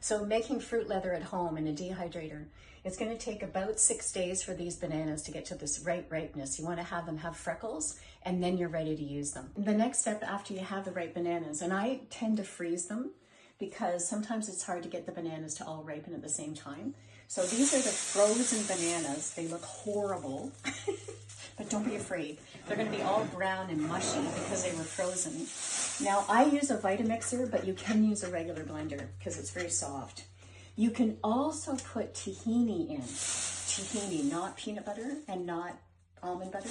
So making fruit leather at home in a dehydrator, it's going to take about 6 days for these bananas to get to this right ripeness. You want to have them have freckles, and then you're ready to use them. The next step after you have the ripe bananas, and I tend to freeze them because sometimes it's hard to get the bananas to all ripen at the same time. So these are the frozen bananas. They look horrible, but don't be afraid. They're going to be all brown and mushy because they were frozen. Now I use a Vitamixer, but you can use a regular blender because it's very soft. You can also put tahini in. Tahini, not peanut butter and not almond butter,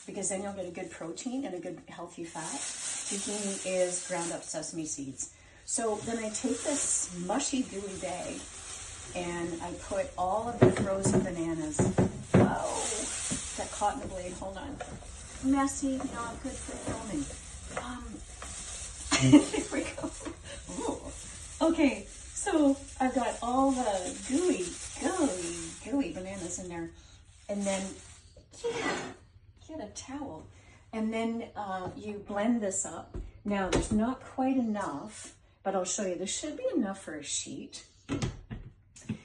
because then you'll get a good protein and a good healthy fat. Tahini is ground up sesame seeds. So then I take this mushy gooey bag and I put all of the frozen bananas. Oh, got caught in the blade, hold on. Messy, not good for filming. Here we go. Ooh. Okay, so I've got all the gooey bananas in there. And then, get a towel. And then you blend this up. Now, there's not quite enough, but I'll show you. There should be enough for a sheet.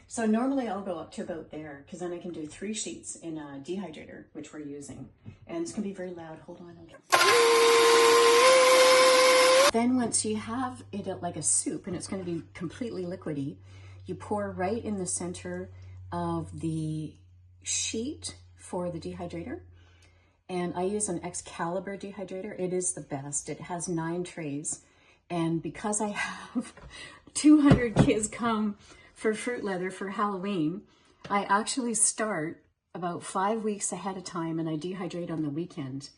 So normally I'll go up to about there, because then I can do 3 sheets in a dehydrator, which we're using. And it's going to be very loud. Hold on. Then once you have it like a soup, and it's going to be completely liquidy, you pour right in the center of the sheet for the dehydrator. And I use an Excalibur dehydrator. It is the best. It has 9 trays. And because I have 200 kids come for fruit leather for Halloween, I actually start about 5 weeks ahead of time and I dehydrate on the weekend.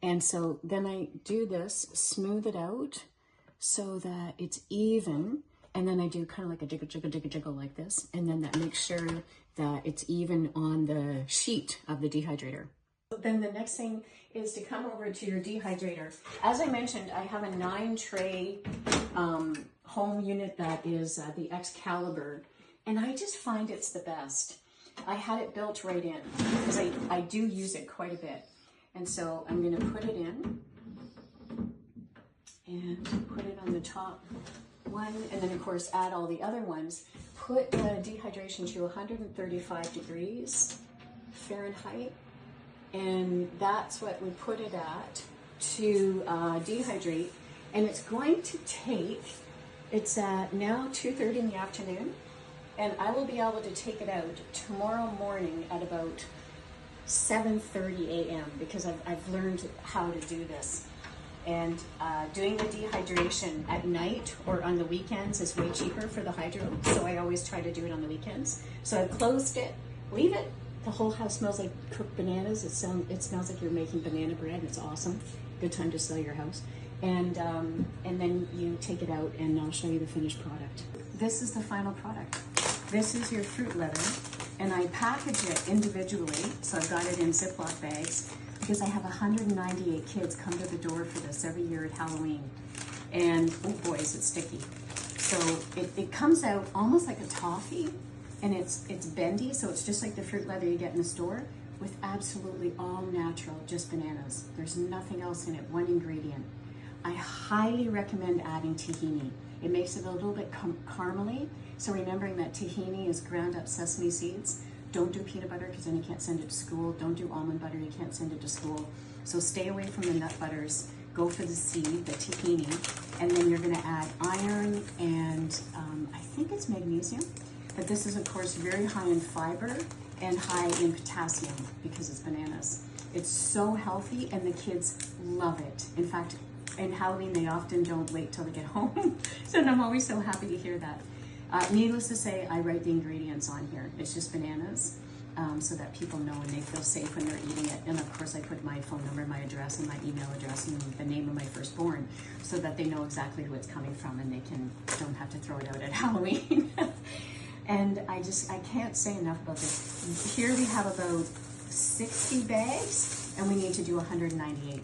And so then I do this, smooth it out so that it's even. And then I do kind of like a jiggle like this. And then that makes sure that it's even on the sheet of the dehydrator. Then the next thing is to come over to your dehydrator. As I mentioned, I have a 9 tray home unit that is the Excalibur. And I just find it's the best. I had it built right in because I do use it quite a bit. And so I'm going to put it in and put it on the top one. And then of course add all the other ones. Put the dehydration to 135 degrees Fahrenheit. And that's what we put it at to dehydrate. And it's going to take, it's now 2:30 in the afternoon. And I will be able to take it out tomorrow morning at about 7:30 a.m. because I've learned how to do this. And doing the dehydration at night or on the weekends is way cheaper for the hydro. So I always try to do it on the weekends. So I've closed it, leave it. The whole house smells like cooked bananas. It smells like you're making banana bread. It's awesome. Good time to sell your house. And then you take it out and I'll show you the finished product. This is the final product. This is your fruit leather. And I package it individually, so I've got it in Ziploc bags, because I have 198 kids come to the door for this every year at Halloween. And, oh boy, is it sticky. So it comes out almost like a toffee, and it's bendy, so it's just like the fruit leather you get in the store, with absolutely all natural, just bananas. There's nothing else in it, one ingredient. I highly recommend adding tahini. It makes it a little bit carmelly. So remembering that tahini is ground up sesame seeds. Don't do peanut butter because then you can't send it to school. Don't do almond butter, you can't send it to school. So stay away from the nut butters. Go for the seed, the tahini. And then you're gonna add iron and I think it's magnesium. But this is of course very high in fiber and high in potassium because it's bananas. It's so healthy and the kids love it. In fact, in Halloween, they often don't wait till they get home. So I'm always so happy to hear that. Needless to say, I write the ingredients on here. It's just bananas, so that people know and they feel safe when they're eating it. And of course, I put my phone number, my address, and my email address, and the name of my firstborn, so that they know exactly who it's coming from and they don't have to throw it out at Halloween. And I can't say enough about this. Here we have about 60 bags, and we need to do 198.